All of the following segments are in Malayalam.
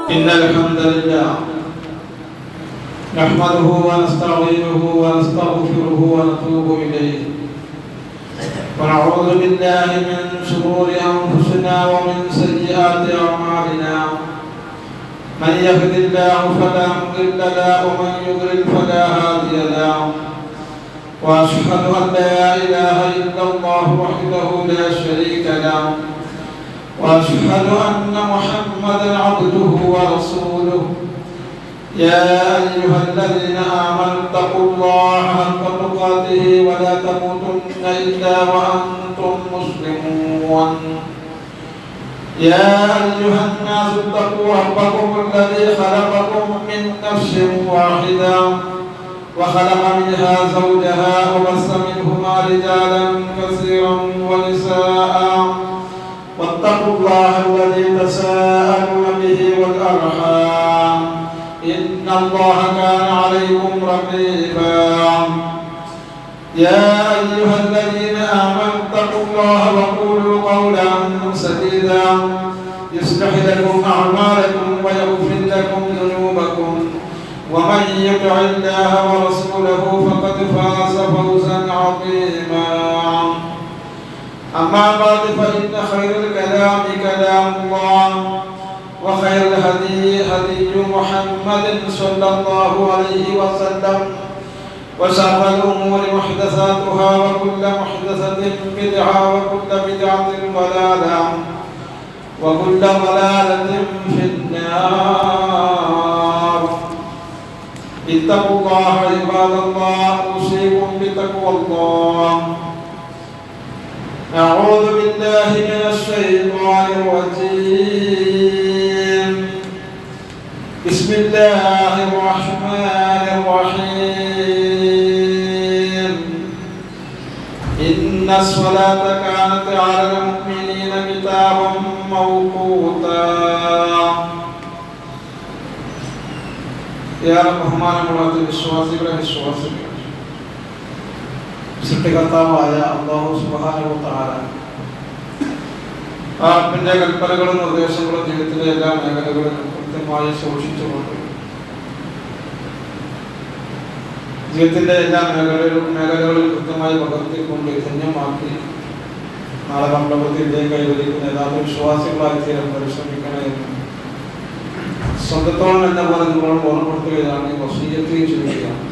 إن الحمد لله نحمده ونستعينه ونستغفره ونتوب إليه ونعوذ بالله من شرور أنفسنا ومن سيئات أعمالنا من يهد الله فلا مضل له ومن يضلل فلا هادي له وأشهد أن لا إله إلا الله وحده لا شريك له وأشهد أن محمدا عبده ورسوله يا أيها الذين آمنوا اتقوا الله حق تقاته ولا تموتن إلا وأنتم مسلمون يا أيها الناس اتقوا ربكم الذي خلقكم من نفس واحدة وخلق منها زوجها وبث منهما رجالا كثيرا ونساء واتقوا الله الذي تساءلون به والأرحام إن الله كان عليكم رقيبا يا أيها الذين آمنوا اتقوا الله وقولوا قولا سديدا يصلح لكم أعمالكم ويغفر لكم ذنوبكم ومن يطع الله ورسوله فقد فاز فوزا عظيما أما بعد فإن خير الكلام كلام الله وخير الهدي هدي محمد صلى الله عليه وسلم وشر الأمور محدثاتها وكل محدثة بدعة وكل بدعة ضلالة وكل ضلالة في النار اتقوا الله عباد الله أوصيكم بتقوى الله أعوذ بالله من الشيطان الرجيم بسم الله الرحمن الرحيم إن الصلاة كانت على المؤمنين كتابا موقوتا يا رحمن الرحيم വിശ്വാസികളെ സൃഷ്ടികർത്താവായ അല്ലാഹു സുബ്ഹാനഹു വ തആല അവന്റെ കൽപ്പനകളും നിർദ്ദേശങ്ങളും ജീവിതത്തിലെ എല്ലാ മേഖലകളിലും കൃത്യമായി സൂക്ഷിച്ചുകൊണ്ട് ജീവിതത്തിന്റെ എല്ലാ മേഖലകളിൽ കൃത്യമായി പകർത്തിക്കൊണ്ട് ധന്യമാക്കി നാളെ പരലോകത്തിൽ കൈവരിക്കുന്ന യഥാർത്ഥ വിശ്വാസികളായി തീരാൻ പരിശ്രമിക്കണമെന്ന് സ്വന്തത്തോളം എന്ന പോലെ നിങ്ങളോട് ഓർമ്മപ്പെടുത്തുകയാണ് വസിയ്യത്ത് ചെയ്യുകയാണ്.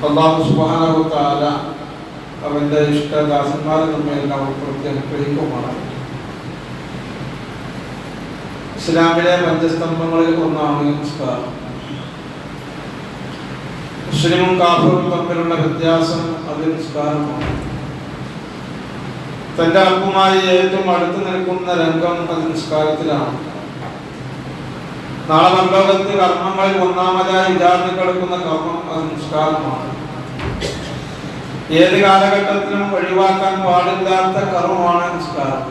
അല്ലാഹു സുബ്ഹാനഹു വ തആല അവന്റെ ഇഷ്ടദാസന്മാരെ നമ്മെ എല്ലാം ഉൾപ്പെടുത്തി അനുഗ്രഹിക്കുമാണ്. ഇസ്ലാമിലെ പഞ്ചസ്തംഭങ്ങളിൽ ഒന്നാണ് നിസ്കാരം. മുസ്ലിമും കാഫിറും തമ്മിലുള്ള വ്യത്യാസം അത് നിസ്കാരമാണ്. തന്റെ റബ്ബുമായി ഏറ്റവും അടുത്ത് നിൽക്കുന്ന രംഗം അത് നിസ്കാരത്തിലാണ്. നാളെ പരലോകത്ത് കർമ്മങ്ങളിൽ ഒന്നാമതായി വിചാരണ കിടക്കുന്ന കർമ്മം അത് നിസ്കാരമാണ്. ഏത് കാലഘട്ടത്തിലും ഒഴിവാക്കാൻ പാടില്ലാത്ത കർമ്മമാണ് നിസ്കാരം.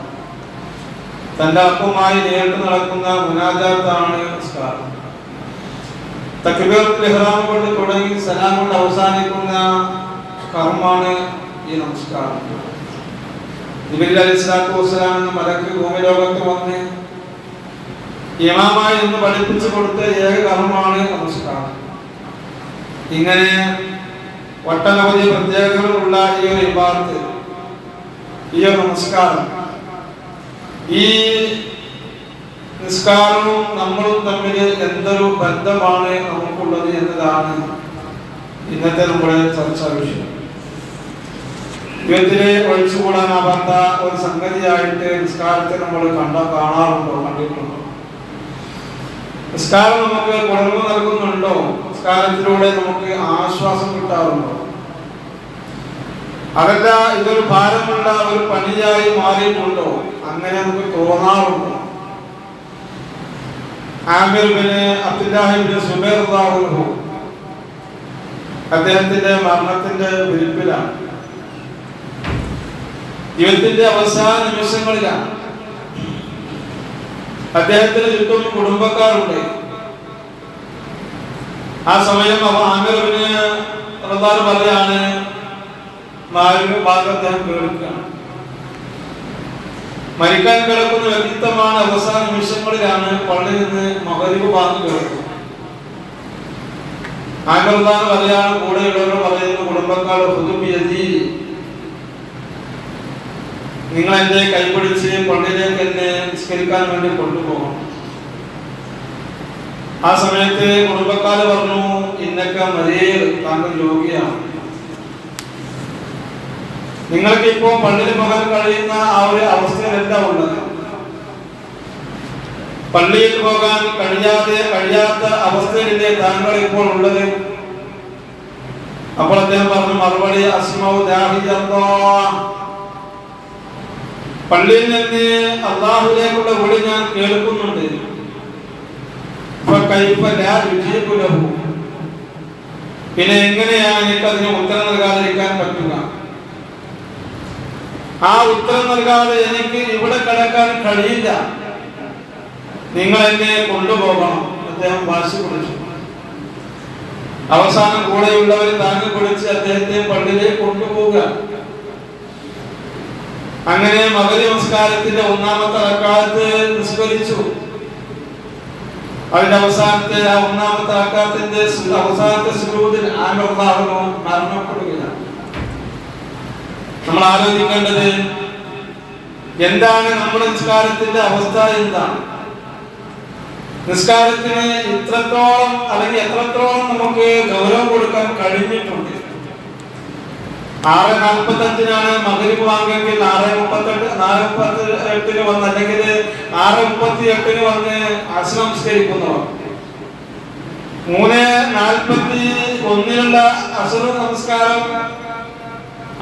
തന്റെ റബ്ബുമായി നേരിട്ട് നടക്കുന്ന മുനാജാത്താണ് നിസ്കാരം. തക്ബീറത്തുൽ ഇഹ്റാം കൊണ്ട് തുടങ്ങി സലാം കൊണ്ട് അവസാനിക്കുന്ന കർമ്മമാണ് ഈ നമസ്കാരം. ജിബ്രീൽ അലൈഹിസ്സലാത്തു വസ്സലാം എന്ന മലക്ക് ഭൂമിലോകത്ത് വന്ന് ഇമാമായി എന്ന് പഠിപ്പിച്ചു കൊടുത്ത ഏക കർമ്മമാണ് നമസ്കാരം. ഇങ്ങനെ ഒട്ടനവധി പ്രത്യേകതകളുള്ള ഈ ഒരു ഇബാദത്ത്, ഈ ഒരു നമസ്കാരം, ഈ നിസ്കാരവും നമ്മളും തമ്മിൽ എന്തൊരു ബന്ധമാണ് നമുക്കുള്ളത് എന്നതാണ് ഇന്നത്തെ നമ്മുടെ ചർച്ചാ വിഷയം. ജീവിതത്തിലെ ഒഴിച്ചുകൂടാനാവാത്ത ഒരു സംഗതിയായിട്ട് നിസ്കാരത്തെ നമ്മൾ കണ്ടിട്ടുണ്ടോ? നിസ്കാരം നമുക്ക് ഉണർവ് നൽകുന്നുണ്ടോ? നിസ്കാരത്തിലൂടെ നമുക്ക് ആശ്വാസം കിട്ടാറുണ്ടോ? അതല്ല ഇതൊരു ഭാരമുള്ള ഒരു പണിയായി മാറിയിട്ടുണ്ടോ? അങ്ങനെ നമുക്ക് തോന്നാറുണ്ടോ? ആമിർ ഇബ്നു അബ്ദുല്ലാഹ് ഇബ്നു സുബൈർ റളിയല്ലാഹു അൻഹു അദ്ദേഹത്തിന്റെ മരണത്തിന്റെ വിരിപ്പിലാണ്. ജീവിതത്തിന്റെ അവസാന നിമിഷങ്ങളിലാണ്. അദ്ദേഹത്തിന് ചുറ്റും കുടുംബക്കാരുണ്ട്. ആ സമയം ആമിർ ഇബ്നു റളിയല്ലാഹു പറയാണ്, ഭാഗത്ത് അദ്ദേഹം കേൾക്കുകയാണ്. മരിക്കാൻ കിടക്കുന്ന വ്യക്തിത്വമാണ് അവസാന നിമിഷങ്ങളിലാണ് പള്ളിയിൽ നിന്ന് മഗ്‌രിബ് ബാങ്ക് കേൾക്കുന്നത്. ആഗ്രഹം പറയാണ്, കൂടെയുള്ളവർ പറയുന്നു, കുടുംബക്കാർ നിങ്ങൾ എന്റെ കൈപിടിച്ച് പള്ളിയിലേക്ക് എന്നെ നിസ്കരിക്കാൻ വേണ്ടി കൊണ്ടുപോകണം. ആ സമയത്ത് കുടുംബക്കാര് പറഞ്ഞു, ഇന്നൊക്കെ മരിയർ, താങ്കൾ രോഗിയാണ്, നിങ്ങൾക്ക് ഇപ്പോ പള്ളിയിൽ പോകാൻ കഴിയുന്ന ആ ഒരു അവസ്ഥയിലല്ല ഉള്ളത്, പള്ളിയിൽ പോകാൻ കഴിയാത്ത അവസ്ഥയിലല്ലേ താങ്കൾ ഇപ്പോൾ ഉള്ളത്. അപ്പോൾ അദ്ദേഹം പറഞ്ഞു മറുപടി, അസ്മഉ ദാഇ അല്ലാഹ്, പള്ളിയിൽ നിന്ന് അല്ലാഹുവിലേക്കുള്ള വിളി ഞാൻ കേൾക്കുന്നുണ്ട്. പിന്നെ എങ്ങനെയാണ് എനിക്ക് അതിന് ഉത്തരം നൽകാതിരിക്കാൻ പറ്റുക? ആ ഉത്തരം നൽകാതെ എനിക്ക് ഇവിടെ കിടക്കാൻ കഴിയില്ല, നിങ്ങൾ എന്നെ കൊണ്ടുപോകണം. അദ്ദേഹം വാശി പിടിച്ചു. അവസാനം കൂടെയുള്ളവർ താങ്ങി പിടിച്ച് അദ്ദേഹത്തെ പള്ളിയിലേക്ക് കൊണ്ടുപോവുക. അങ്ങനെ മഗ്‌രിബ് നമസ്കാരത്തിന്റെ ഒന്നാമത്തെ റക്അത്ത് നിസ്കരിച്ചു. അതിന്റെ അവസാനത്തെ ആ ഒന്നാമത്തെ റക്അത്തിന്റെ അവസാനത്തെ സുജൂദിൽ അല്ലാഹു മരണപ്പെടുകയാണ്. നമ്മൾ ആലോചിക്കേണ്ടത് എന്താണ് നമ്മുടെ നിസ്കാരത്തിന്റെ അവസ്ഥ എന്താണ്? നിസ്കാരത്തിന് ഇത്രത്തോളം അല്ലെങ്കിൽ എത്രത്തോളം നമുക്ക് ഗൗരവം കൊടുക്കാൻ കഴിഞ്ഞിട്ടുണ്ട്. 6:45 മഗ്‌രിബ് വാങ്ങെങ്കിൽ 6:38 വന്ന് അല്ലെങ്കിൽ 6:38 വന്ന് അസ്ർ നമസ്കരിക്കുന്നവർ, 3:41 അസ്ർ നമസ്കാരം,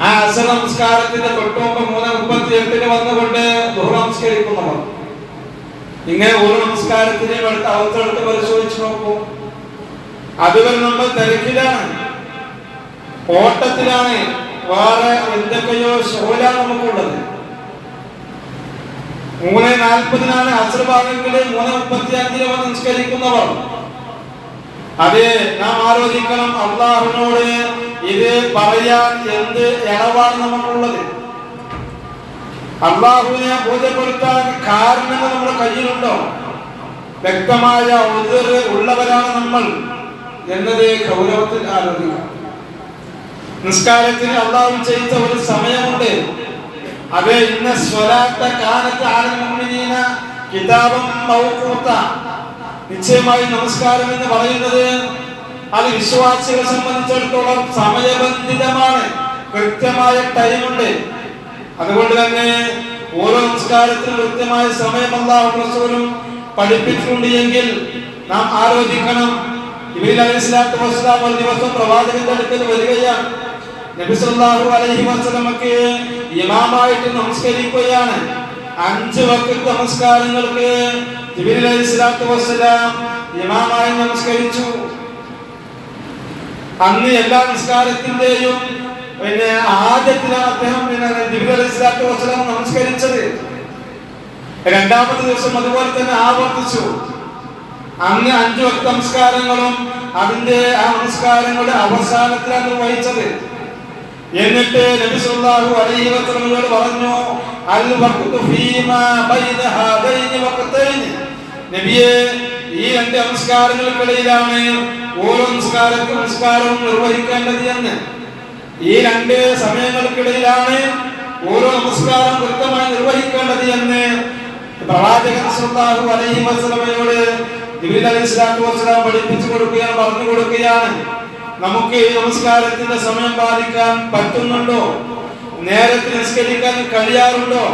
ആ അസ്ർ നമസ്കാരത്തിന്റെ തൊട്ടുമുമ്പ് 3:38 വന്നുകൊണ്ട് ദുഹർ നമസ്കരിക്കുന്നവർ, ഇങ്ങനെ ഒരു നമസ്കാരത്തിനെയും അവസ്ഥ എടുത്ത് പരിശോധിച്ച് നോക്കൂ. അതുവരെ നമ്മൾ തിരക്കിലാണ്, ഓട്ടത്തിലാണ്, വേറെ എന്തൊക്കെയോ ഷോലാണ് നമുക്കുള്ളത്. 3:40 അസ്ർ ഭാഗങ്ങളിൽ 3:35 വന്ന് നിസ്കരിക്കുന്നവർ. അതെ, നാം ആലോചിക്കണം, അല്ലാഹുവിനോട് ഇത് പറയാൻ എന്ത് ഇളവാണ് നമുക്കുള്ളത്? അല്ലാഹുവിനെ ബോധ്യപ്പെടുത്താൻ കാരണങ്ങൾ നമ്മുടെ കയ്യിലുണ്ടോ? വ്യക്തമായ ഉദ്ർ ഉള്ളവരാണ് നമ്മൾ എന്നത് ഗൗരവത്തിൽ ആലോചിക്കണം. നിസ്കാരത്തിന് അല്ലാഹു ചെയ്ത ഒരു സമയമുണ്ട്. അതെ, ഇന്ന സ്വലാത്ത കാനത്ത് അലൽ മുഅ്മിനീന കിതാബൻ മൗഖൂത, നിശ്ചയമായി നമസ്കാരം എന്ന് പറയുന്നത് അത് വിശ്വാസികളെ സംബന്ധിച്ചിടത്തോളം സമയബന്ധിതമാണ്, കൃത്യമായ ടൈമുണ്ട്. അതുകൊണ്ട് തന്നെ ഓരോ നമസ്കാരത്തിനും കൃത്യമായ സമയം അല്ലാഹുവും റസൂലും പഠിപ്പിച്ചിട്ടുണ്ട് എങ്കിൽ നാം ആലോചിക്കണം. ജിബ്രീൽ അലൈഹിസ്സലാത്തു വസ്സലാം ഒരു ദിവസം പ്രവാചകന്റെ അടുക്കൽ വരികയാണ്. നബി സല്ലല്ലാഹു അലൈഹി വസല്ലമക്ക് ഇമാമായിട്ട് നമസ്കരിക്കുകയാണ്. 5 വഖ്ത് നമസ്കാരങ്ങൾക്ക് ജിബ്രീൽ അലൈഹിസ്സലാത്തു വസ്സലാം ഇമാമായി നമസ്കരിച്ചു. അന്ന് എല്ലാ നിസ്കാരത്തിന്റെയും ആദ്യത്തിലാണ് അദ്ദേഹം ജിബ്രീൽ അലൈഹിസ്സലാത്തു വസ്സലാം നമസ്കരിച്ചത്. രണ്ടാമത്തെ ദിവസം അതുപോലെ തന്നെ ആവർത്തിച്ചു. അന്ന് 5 വഖ്ത് നമസ്കാരങ്ങളും അതിന്റെ ആ നമസ്കാരങ്ങളുടെ അവസാനത്തിലാണ് നിർവഹിച്ചത്. എന്നിട്ട് നബി സല്ലല്ലാഹു അലൈഹി വസല്ലമയോട് പറഞ്ഞു, അൽ വഖ്തു ഫീമാ ബൈന ഹാദൈനി വഖ്തൈനി, നബിയേ, ഈ 2 നമസ്കാരങ്ങൾക്കിടയിലാണ് ഓരോ നമസ്കാരവും നിർവഹിക്കേണ്ടത് എന്ന്. ഈ 2 സമയങ്ങൾക്കിടയിലാണ് ഓരോ നമസ്കാരം കൃത്യമായി നിർവഹിക്കേണ്ടത് എന്ന് പ്രവാചകൻ സല്ലല്ലാഹു അലൈഹി വസല്ലമയോട് ജിബ്രീൽ അലൈഹിസ്സലാത്തു വസ്സലാം പഠിപ്പിച്ചു കൊടുക്കുകയാണ്, പറഞ്ഞു കൊടുക്കുകയാണ്. നമുക്ക് ഈ നമസ്കാരത്തിന്റെ സമയം പാലിക്കാൻ പറ്റുന്നുണ്ടോ? നേരത്തെ നിസ്കരിക്കാൻ കഴിയാറുണ്ടോ?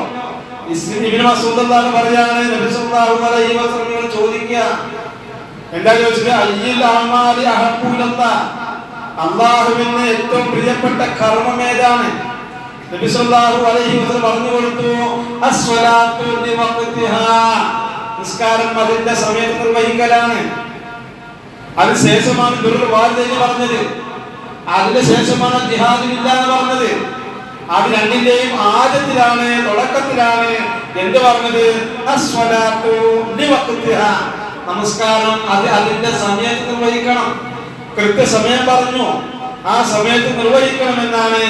ഇബ്നു മസ്ഊദ് പറയാണ്, നബി സല്ലല്ലാഹു അലൈഹി വസല്ലമയോട് ചോദിക്കുക, എന്താ ചോദിച്ചത്? അയ്യുൽ അഅമാലി അഹബ്ബു ഇലല്ലാഹ്, അല്ലാഹുവിന് ഏറ്റവും പ്രിയപ്പെട്ട കർമ്മം ഏതാണ്? നബി സല്ലല്ലാഹു അലൈഹി വസല്ലം പറഞ്ഞു കൊടുത്തു, അസ്സലാത്തു ലിവഖ്തിഹാ, നിസ്കാരം അതിന്റെ സമയത്ത് നിർവഹിക്കലാണ്. അതിനുശേഷമാണ് ബിർറുൽ വാലിദൈൻ പറഞ്ഞത്, അതിനുശേഷമാണ് ജിഹാദ് ഫില്ലാ എന്ന് പറഞ്ഞത്. അത് രണ്ടിന്റെയും ആദ്യത്തിലാണ്, തുടക്കത്തിലാണ് എന്ത് പറഞ്ഞത്? അസ്സലാത്തു ലിവഖ്തിഹാ, നമസ്കാരം അത് അതിന്റെ സമയത്ത് നിർവഹിക്കണം. കൃത്യസമയം പറഞ്ഞു, ആ സമയത്ത് നിർവഹിക്കണമെന്നാണ്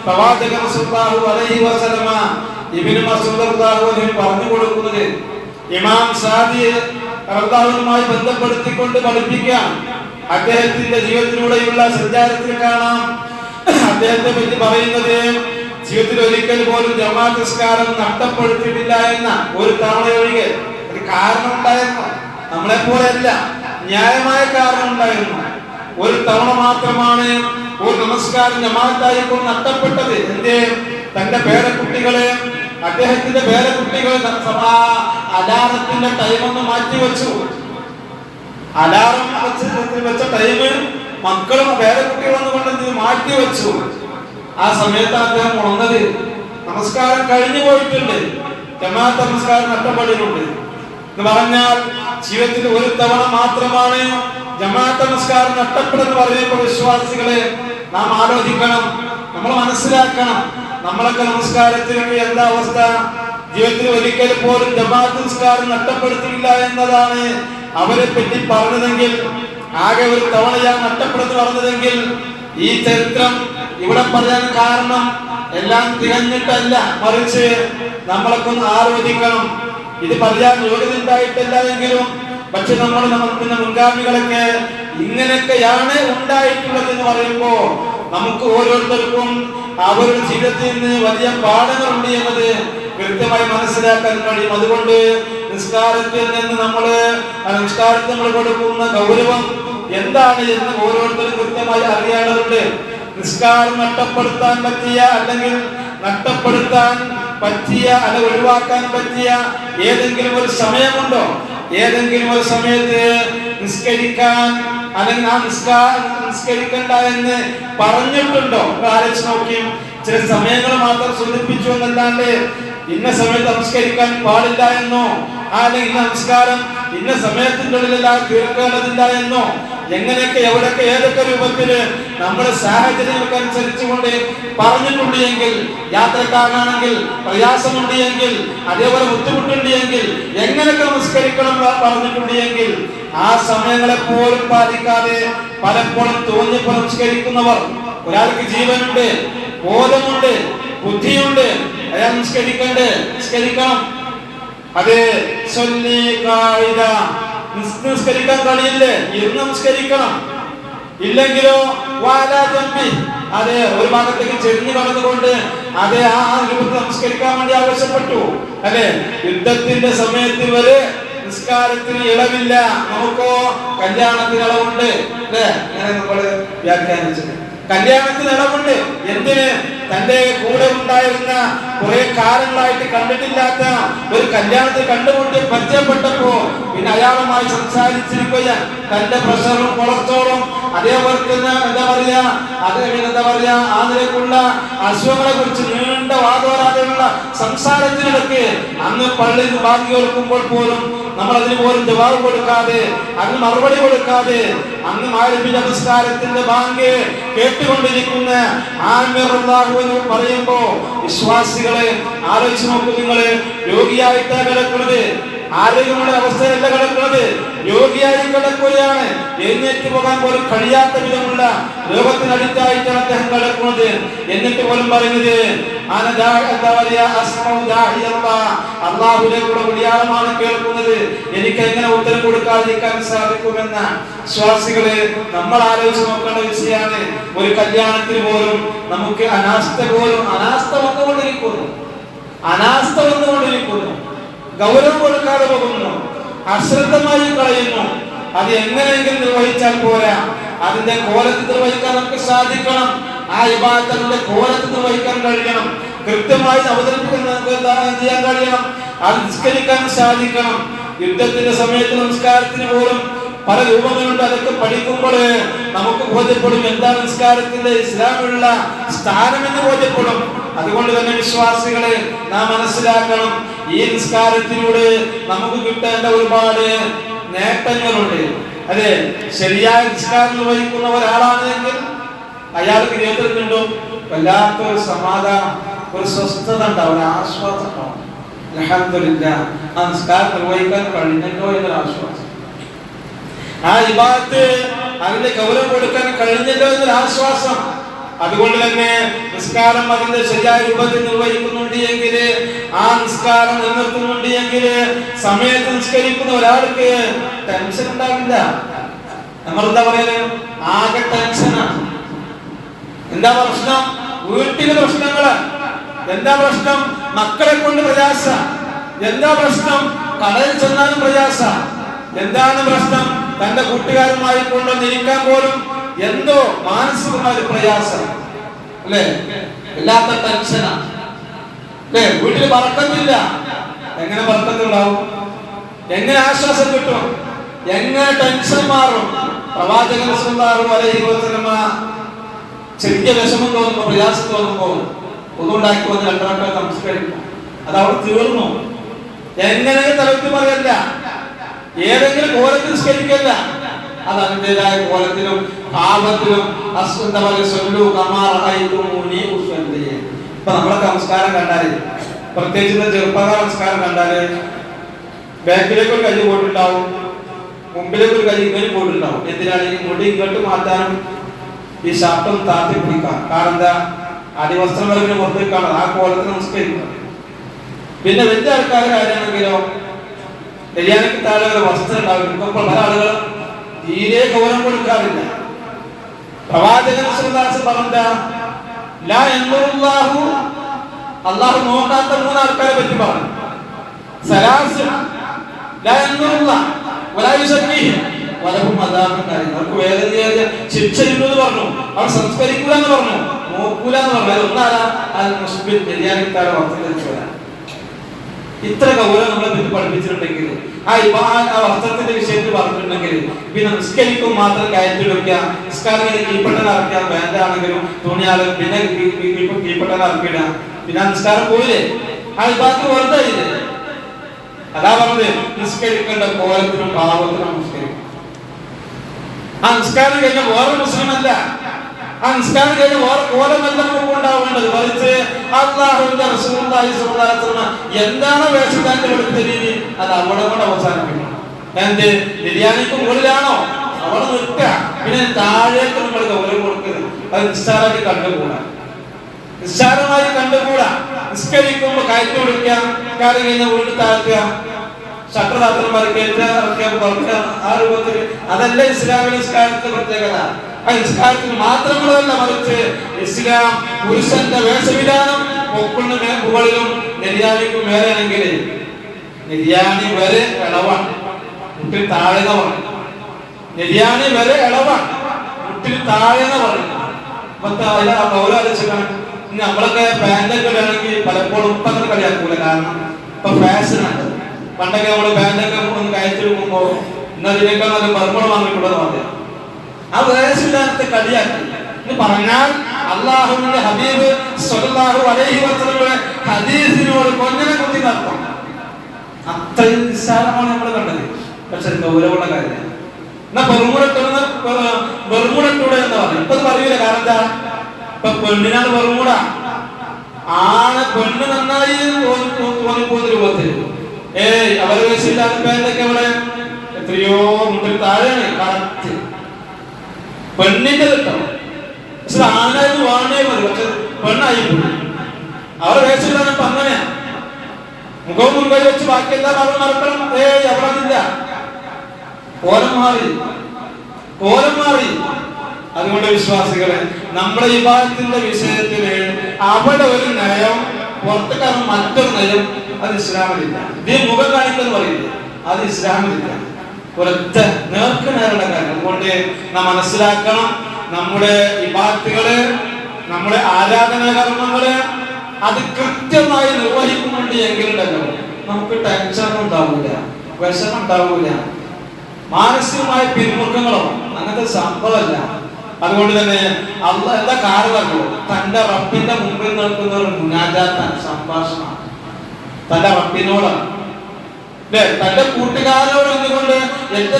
പ്രവാചകൻ സല്ലല്ലാഹു അലൈഹി വസല്ലമ ഇബ്നു മസ്ഊദ് റളിയല്ലാഹു അൻഹു പറഞ്ഞു കൊടുക്കുന്നത് ഇമാം സാദി റളിയല്ലാഹുവുമായി ബന്ധപ്പെടുത്തിക്കൊണ്ട് പഠിപ്പിക്കാം. അദ്ദേഹത്തിന്റെ ജീവിതത്തിലൂടെയുള്ള സഞ്ചാരത്തിൽ കാണാം അദ്ദേഹത്തെ പറ്റി പറയുന്നത് ജീവിതത്തിൽ ഒരിക്കൽ പോലും ജമാഅത്ത് നിസ്കാരം നഷ്ടപ്പെടുത്തിയിട്ടില്ല എന്ന ഒരു തവണ ഒഴികെ. ഒരു കാരണം ഉണ്ടായിരുന്നു, നമ്മളെ പോലെയല്ല, ന്യായമായ കാരണം ഉണ്ടായിരുന്നു. ഒരു തവണ മാത്രമാണ് ഒരു നമസ്കാരം ജമാഅത്തായിക്കൊണ്ട് നഷ്ടപ്പെട്ടത്. എന്തേ? തന്റെ പേരക്കുട്ടികളെ അദ്ദേഹത്തിന്റെ പേരക്കുട്ടികൾ അലാറത്തിന്റെ ടൈമൊന്ന് മാറ്റിവെച്ചു. അലാറം വെച്ച ടൈം മക്കളും പേരക്കുട്ടികളും കൊണ്ട് മാറ്റിവെച്ചു. ആ സമയത്ത് അദ്ദേഹം ഉണർന്നത്. നമസ്കാരം കഴിഞ്ഞു പോയിട്ടുണ്ട്, ജമാഅത്ത് നമസ്കാരം നഷ്ടപ്പെട്ടിട്ടുണ്ട് എന്ന് പറഞ്ഞാൽ ജീവിതത്തിൽ ഒരു തവണ മാത്രമാണ് ജമാഅത്ത് നമസ്കാരം നഷ്ടപ്പെടുമെന്ന് പറയുമ്പോൾ വിശ്വാസികളെ നാം ആലോചിക്കണം, നമ്മൾ മനസ്സിലാക്കണം. നമ്മളൊക്കെ നമസ്കാരത്തിനൊക്കെ എന്താ അവസ്ഥ? ജീവിതത്തിൽ ഒരിക്കൽ പോലും ജമാഅത്ത് നമസ്കാരം നഷ്ടപ്പെടുത്തിയില്ല എന്നതാണ് അവരെ പറ്റി പറഞ്ഞതെങ്കിൽ, ആകെ ഒരു തവണയാണ് നഷ്ടപ്പെടുന്നു പറഞ്ഞതെങ്കിൽ, ഈ ചരിത്രം ഇവിടെ പറയാൻ കാരണം എല്ലാം തികഞ്ഞിട്ടല്ല, മറിച്ച് നമ്മളൊക്കെ ഒന്ന് ആലോചിക്കണം. ഇത് പറയാൻ യോഗ്യത ഉണ്ടായിട്ടല്ല എങ്കിലും പക്ഷെ നമ്മുടെ മുൻഗാമികളൊക്കെ ഇങ്ങനെയൊക്കെയാണ് ഉണ്ടായിട്ടുള്ളത് എന്ന് പറയുമ്പോ നമുക്ക് ഓരോരുത്തർക്കും അവരുടെ ജീവിതത്തിൽ നിന്ന് വലിയ പാഠങ്ങളുണ്ട് എന്നത് കൃത്യമായി മനസ്സിലാക്കാൻ കഴിയും. അതുകൊണ്ട് നിസ്കാരത്തിൽ നിന്ന് നിസ്കാരത്തിൽ നമ്മൾ കൊടുക്കുന്ന ഗൗരവം എന്താണ് എന്ന് ഓരോരുത്തരും കൃത്യമായി അറിയേണ്ടതുണ്ട്. നിസ്കാരം നഷ്ടപ്പെടുത്താൻ പറ്റിയ അല്ലെങ്കിൽ നഷ്ടപ്പെടുത്താൻ പറ്റിയ അല്ലെങ്കിൽ ഒഴിവാക്കാൻ പറ്റിയ ഏതെങ്കിലും ഒരു സമയമുണ്ടോ? ഏതെങ്കിലും ഒരു സമയത്ത് നിസ്കരിക്കാൻ അല്ലെങ്കിൽ ആ നിസ്കരിക്കണ്ട എന്ന് പറഞ്ഞിട്ടുണ്ടോ? ആലോചിച്ച് നോക്കിയും ചില സമയങ്ങൾ മാത്രം സൂചിപ്പിച്ചു എന്നല്ലാണ്ട് ഇന്ന സമയത്ത് നമസ്കരിക്കാൻ പാടില്ല എന്നോ അല്ലെങ്കിൽ ഇന്ന നമസ്കാരം ഇന്ന സമയത്തിന്റെ ഉള്ളിലെല്ലാം തീർക്കേണ്ടതില്ല എന്നോ എങ്ങനെയൊക്കെ എവിടെയൊക്കെ ഏതൊക്കെ രൂപത്തില് നമ്മുടെ സാഹചര്യങ്ങൾക്ക് അനുസരിച്ചുകൊണ്ട് പറഞ്ഞിട്ടുണ്ട് എങ്കിൽ, യാത്രക്കാരനാണെങ്കിൽ പ്രയാസമുണ്ട് എങ്കിൽ, അതേപോലെ ബുദ്ധിമുട്ടുണ്ട് എങ്കിൽ, എങ്ങനെയൊക്കെ നമസ്കരിക്കണം പറഞ്ഞിട്ടുണ്ട് എങ്കിൽ ആ സമയങ്ങളെ പോലും പാലിക്കാതെ പലപ്പോഴും തോന്നിയപ്പോൾ നമസ്കരിക്കുന്നവർ, ഒരാൾക്ക് ജീവനുണ്ട്, ബോധമുണ്ട്, ബുദ്ധിയുണ്ട്, അയാൾ നിസ്കരിക്കണം. അതെ, നിസ്കരിക്കാൻ കഴിയില്ലേ? ഇരുന്ന് നമസ്കരിക്കണം. ഇല്ലെങ്കിലോ അതെ ഒരു ഭാഗത്തേക്ക് ചെരിഞ്ഞു കടന്നുകൊണ്ട് അതെ ആ രൂപത്തിൽ നമസ്കരിക്കാൻ വേണ്ടി ആവശ്യപ്പെട്ടു. അല്ലെ, യുദ്ധത്തിന്റെ സമയത്ത് വരെ നിസ്കാരത്തിന് ഇളവില്ല. നമുക്കോ കല്യാണത്തിന് ഇളവുണ്ട്, അല്ലെ? അങ്ങനെ നമ്മള് വ്യാഖ്യാനിച്ചത് കല്യാണത്തിന് ഇളവുണ്ട്. എന്തിന്? തന്റെ കൂടെ ഉണ്ടായിരുന്ന കുറെ കാലങ്ങളായിട്ട് കണ്ടിട്ടില്ലാത്ത ഒരു കല്യാണത്തിൽ കണ്ടുകൊണ്ട് പരിചയപ്പെട്ടപ്പോ പിന്നെ അയാളുമായി സംസാരിച്ചിരിക്കുകയാണ്. തന്റെ പ്രഷറും കൊളസ്ട്രോളും അതേപോലെ തന്നെ എന്താ പറയാ ആ നിലക്കുള്ള അസുഖങ്ങളെ കുറിച്ച് നീണ്ട വാദോരാതെയുള്ള സംസാരത്തിനിടയ്ക്ക് അന്ന് പള്ളിയിൽ ബാക്കി കേൾക്കുമ്പോൾ പോലും നമ്മൾ അതിന് പോലും ജവാബ് കൊടുക്കാതെ, അതിന് മറുപടി കൊടുക്കാതെ അന്ന് മാലിന്യ നമസ്കാരത്തിന്റെ ബാങ്ക് കേട്ടുകൊണ്ടിരിക്കുന്ന എന്ന് പറയുമ്പോ വിശ്വാസികളെ ആലോചിച്ച് നോക്കൂ. നിങ്ങള് രോഗിയായിട്ടാ കിടക്കുന്നത്, ആരോഗ്യമുള്ള അവസ്ഥയല്ല കിടക്കുന്നത്, രോഗിയായി കിടക്കുകയാണ്. എഴുന്നേറ്റ് പോകാൻ പോലും കഴിയാത്ത വിധമുള്ള രോഗത്തിനടിത്തായിട്ടാണ് അദ്ദേഹം കിടക്കുന്നത്. എന്നിട്ട് പോലും പറയുന്നത് അള്ളാഹുവിലേക്കുള്ള വിളിയാളമാണ് കേൾക്കുന്നത്, എനിക്ക് എങ്ങനെ ഉത്തരം കൊടുക്കാതിരിക്കാൻ സാധിക്കുമെന്ന വിശ്വാസികളെ നമ്മൾ ആലോചിച്ച് നോക്കേണ്ട വിഷയമാണ്. ഒരു കല്യാണത്തിന് പോലും നമുക്ക് അനാസ്ഥ വന്നുകൊണ്ടിരിക്കുന്നു, ഗൗരവം കൊടുക്കാതെ പോകുന്നു, അശ്രദ്ധമായി കളയുന്നു. അത് എങ്ങനെയെങ്കിലും നിർവഹിച്ചാൽ പോരാ, അതിന്റെ കോലത്തിൽ നിർവഹിക്കാൻ നമുക്ക് സാധിക്കണം. ആ ഇബാദത്തിന്റെ കോലത്തിൽ നിർവഹിക്കാൻ കഴിയണം, കൃത്യമായി ചെയ്യാൻ കഴിയണം, അത് നിസ്കരിക്കാൻ സാധിക്കണം. യുദ്ധത്തിന്റെ സമയത്ത് നമസ്കാരത്തിന് പോലും പല രൂപങ്ങളുണ്ട്. അതൊക്കെ പഠിക്കുമ്പോൾ നമുക്ക് ബോധ്യപ്പെടും എന്താണ് നിസ്കാരത്തിന്റെ ഇസ്ലാമിലുള്ള സ്ഥാനമെന്ന് ബോധ്യപ്പെടും. അതുകൊണ്ട് തന്നെ വിശ്വാസികളെ നാം മനസ്സിലാക്കണം, ഈ നിസ്കാരത്തിലൂടെ നമുക്ക് കിട്ടേണ്ട ഒരുപാട് നേട്ടങ്ങളുണ്ട്. അതെ, ശരിയായ നിസ്കാരം നിർവഹിക്കുന്ന ഒരാളാണെങ്കിൽ അയാൾക്ക് ജീവിതത്തിലുണ്ടോ വല്ലാത്തൊരു സമാധാനം, ഒരു സ്വസ്ഥത ഉണ്ടാവും, ഒരു ആശ്വാസം ഉണ്ടാവും. അൽഹംദുലില്ലാഹ്, ആ നിസ്കാരം നിർവഹിക്കാൻ കഴിഞ്ഞല്ലോ എന്നൊരു ആശ്വാസം, ആ ഇബാദത്ത് അതിന്റെ ഗൗരവം കൊടുക്കാൻ കഴിഞ്ഞല്ലോ എന്നൊരു ആശ്വാസം. അതുകൊണ്ട് തന്നെ നിസ്കാരം അതിന്റെ ശരിയായ രൂപത്തിൽ നിർവഹിക്കുന്നുണ്ട് എങ്കിൽ ആ നിസ്കാരം നിലനിർത്തുന്നുണ്ട് എങ്കിൽ സമയത്ത് നിസ്കരിക്കുന്ന ഒരാൾക്ക് ടെൻഷൻ ഉണ്ടാവില്ല. നമ്മളെന്താ പറയല്, ആകെ ടെൻഷനാണ്. എന്താ പ്രശ്നം? വീട്ടിലെ പ്രശ്നങ്ങള്. എന്താ പ്രശ്നം? മക്കളെ കൊണ്ട് പ്രയാസ. എന്താ പ്രശ്നം? കടയിൽ ചെന്നാലും പ്രയാസ. എന്താണ് പ്രശ്നം? തന്റെ കൂട്ടുകാരുമായി കൊണ്ടുവന്നിരിക്കാൻ പോലും എന്തോ മാനസികമായ പ്രയാസം അല്ലേ? വല്ലാത്ത ടെൻഷനാണ് അല്ലേ? വീട്ടിൽ ബർക്കത്തില്ല. എങ്ങനെ ബർക്കത്തുണ്ടാവും? എങ്ങനെ ആശ്വാസം കിട്ടും? എങ്ങനെ ടെൻഷൻ മാറും? പ്രവാചകൻ സല്ലല്ലാഹു അലൈഹി വസല്ലമ ചെറിയ വിഷമം തോന്നുമ്പോ, പ്രയാസം തോന്നുമ്പോ ഒന്നുണ്ടാക്കി വന്ന് രണ്ടാമത്തെ നമസ്കരിക്കും. അത് അവിടെ തീർന്നു. എങ്ങനെയും തലത്തിൽ പറയല്ല, ഏതെങ്കിലും കോലത്തിൽ നിസ്കരിക്കല്ല. അത് അതിൻ്റെതായ കോലത്തിലും പാപത്തിലും ഇപ്പൊ നമ്മളെ നമസ്കാരം കണ്ടാല്, പ്രത്യേകിച്ച് ചെറുപ്പക്കാർ നമസ്കാരം കണ്ടാല് ബാക്കിലേക്ക് ഒരു കൈ പോയിട്ടുണ്ടാവും, മുമ്പിലേക്ക് ഒരു കൈ ഇങ്ങനെ പോയിട്ടുണ്ടാവും. എന്തിനാണ്? ഈ മുടി ഇങ്ങോട്ട് മാറ്റാനും ഈ ഷർട്ടും താത്തി പിടിക്കാം. കാരണം എന്താ? അടിവസ്ത്രം വരെ പുറത്തേക്ക് കാണാം. ആ കോലത്തിൽ നമസ്കരിക്കാം. പിന്നെ വലിയ ആൾക്കാരുടെ കാര്യമാണെങ്കിലോ ബിരിയാണിക്ക് താഴെ ഒരു വസ്ത്രം ഉണ്ടാവും. ഇപ്പൊ പല ആളുകളും തീരെ ഗൗരവം കൊടുക്കാറില്ല. പ്രവാചകൻ പറഞ്ഞ അള്ളാഹു നോക്കാത്ത 3 ആൾക്കാരെ പറ്റി പറഞ്ഞു. അവർക്ക് വേദനയേറിയ ശിക്ഷയുണ്ടെന്ന് പറഞ്ഞു. അവർ സംസ്കരിക്കൂല എന്ന് പറഞ്ഞു, നോക്കൂല എന്ന് പറഞ്ഞു. അതൊന്നാലാ ബിരിയാണിക്ക് താഴെ വസ്ത്രം ധരിച്ചു വരാൻ. ഇത്ര ഗൗരവം നമ്മളെ പറ്റി പഠിപ്പിച്ചിട്ടുണ്ടെങ്കിൽ, ആ വസ്ത്രത്തിന്റെ വിഷയത്തിൽ പറഞ്ഞിട്ടുണ്ടെങ്കിൽ, പിന്നെ നിസ്കരിക്കും മാത്രം കയറ്റിടുക. നിസ്കാരം കീഴ്പ്പെട്ടൻ ഇറക്കിയാൽ വേണ്ടാണെങ്കിലും തുണിയാലും പിന്നെ കീഴ്പ്പെട്ടൻ ഇറക്കിയിട. പിന്നെ നിസ്കാരം പോയില്ലേ? ആ ബാക്കി വെറുതെ ഇല്ലേ? അതാ പറഞ്ഞത്, നിസ്കരിക്കേണ്ട കോലത്തിനും പാപത്തിനും നിസ്കരിക്കും. ആ നിസ്കാരം കഴിഞ്ഞ വേറെ മുസ്ലിം അല്ല, ആ നിസ്കാരം കഴിഞ്ഞ വേറെ കോലമല്ല നമുക്ക് ഉണ്ടാവേണ്ടത്. മറിച്ച് അല്ലാഹുവിന്റെ റസൂലുള്ളാഹി സ്വല്ലല്ലാഹു അലൈഹി വസല്ലം എന്താണ് വേഷത്താന്റെ എടുത്ത രീതി, അത് അവിടെ കൊണ്ട് അവസാനിപ്പിക്കണം. എന്ത്? ബിരിയാണിക്ക് മുകളിലാണോ അവിടെ നിർത്തുക, പിന്നെ താഴേക്ക് നമ്മൾ ഗൗരവം കൊടുക്കരുത്. അത് നിസ്സാരമായിട്ട് കണ്ടുകൂടാ, നിസ്സാരമായി കണ്ടുകൂടാ. നിസ്കരിക്കുമ്പോ കയറ്റി കൊടുക്കുക, കാര്യം കഴിഞ്ഞ വീട്ടിൽ താഴ്ത്തുക, ശത്രുദാത്രന്മാർക്ക് ആ രൂപത്തിൽ. അതല്ല ഇസ്ലാമിക നിസ്കാരത്തിന്റെ പ്രത്യേകത. ആ നിസ്കാരത്തിൽ മാത്രമല്ല, മറിച്ച് ഇസ്ലാം പുരുഷന്റെ വേഷവിധാനം പൊക്കിന് മുകളിലും നെര്യാണിക്കും മേലെയാണെങ്കിൽ നെര്യാണി വരെ ഇളവാണ്, മുട്ടിൽ താഴെന്ന് പറഞ്ഞു. നെര്യാണി വരെ ഇളവാണ്, മുട്ടിൽ താഴെന്ന് പറഞ്ഞു. പൗരാലോചിക്കണം. നമ്മളൊക്കെ പാൻറ്റൊക്കെ ഇടുകയാണെങ്കിൽ പലപ്പോഴും ഇപ്പൊ അങ്ങനെ കളിയാക്കൂല. കാരണം ഇപ്പൊ ഫാഷനാണ്. പണ്ടൊക്കെ നമ്മള് പാൻറ്റൊക്കെ ഒന്ന് കയറ്റിടുമ്പോ ഇന്നതിനേക്കാൾ നല്ല ബർമ്മണം വാങ്ങിയിട്ടുള്ളത് മാത്രം ആ വേഷവിധാനത്തെ കളിയാക്കി എന്ന് പറഞ്ഞാൽ അല്ലാഹുവിന്റെ ഹബീബ് സ്വല്ലല്ലാഹു അലൈഹി വസല്ലമയുടെ ഹദീസിനോട് കൊഞ്ഞനെ കുത്തി നടത്തും. അത്രയും നിസ്സാരമാണ് നമ്മൾ കണ്ടത്. പക്ഷെ ഗൗരവമുള്ള കാര്യമാണ്. എന്നാ ബെർമുടട്ടൂടെ എന്ന് പറഞ്ഞു. ഇപ്പൊ പറയൂല. കാരണം എന്താ? ഇപ്പൊ പെണ്ണിനാണ് ബെർമുട. ആണ് പെണ്ണ് നന്നായി തോന്നിപ്പോകുന്ന രൂപത്തിൽ അവരെ വേഷമില്ലാത്ത പേരൊക്കെ അവിടെ എത്രയോ മുട്ടിൽ താഴെയാണ്. കറക്റ്റ് പെണ്ണിന്റെ കിട്ടും. പക്ഷെ ആണായിരുന്നു വാണേ മതി. പക്ഷെ പെണ്ണായി പോയി. അവരെ വേഷമില്ലാതെ ഇപ്പൊ അങ്ങനെയാ. മുഖവും മുൻകൈ വെച്ച് ബാക്കിയെല്ലാം അവർ നടക്കണം. അവിടെ അതില്ല. കോലം മാറി. അതുകൊണ്ട് വിശ്വാസികളെ, നമ്മുടെ വിഭാഗത്തിന്റെ വിഷയത്തില് അവിടെ ഒരു നയം, പുറത്ത് കാരണം മറ്റൊരു നയം, അത് ഇസ്ലാമിലില്ല. ഇത് മുഖം കാണിക്കെന്ന് പറയുന്നത് അത് ഇസ്ലാമിലില്ല. ഒരൊറ്റ നേർക്ക് നേരുടെ കാര്യം. അതുകൊണ്ട് നാം മനസ്സിലാക്കണം, നമ്മുടെ വിഭാഗത്തുകള്, നമ്മുടെ ആരാധനാ കർമ്മങ്ങള് അത് കൃത്യമായി നിർവഹിക്കുന്നുണ്ട് എങ്കിലുണ്ടല്ലോ നമുക്ക് ടെൻഷൻ ഉണ്ടാവൂല, വിഷമം ഉണ്ടാവൂല, മാനസികമായ പിന്മുഖങ്ങളോ അങ്ങനത്തെ സംഭവമല്ല. അതുകൊണ്ട് തന്നെ അല്ലാഹ് എന്താ കാരണമല്ലോ, തന്റെ റബ്ബിന്റെ മുമ്പിൽ നിൽക്കുന്ന ഒരു മുനാജാത്താണ്, സംഭാഷണം തന്റെ റബ്ബിനോടാണ്. തന്റെ കൂട്ടുകാരോട് എന്തുകൊണ്ട്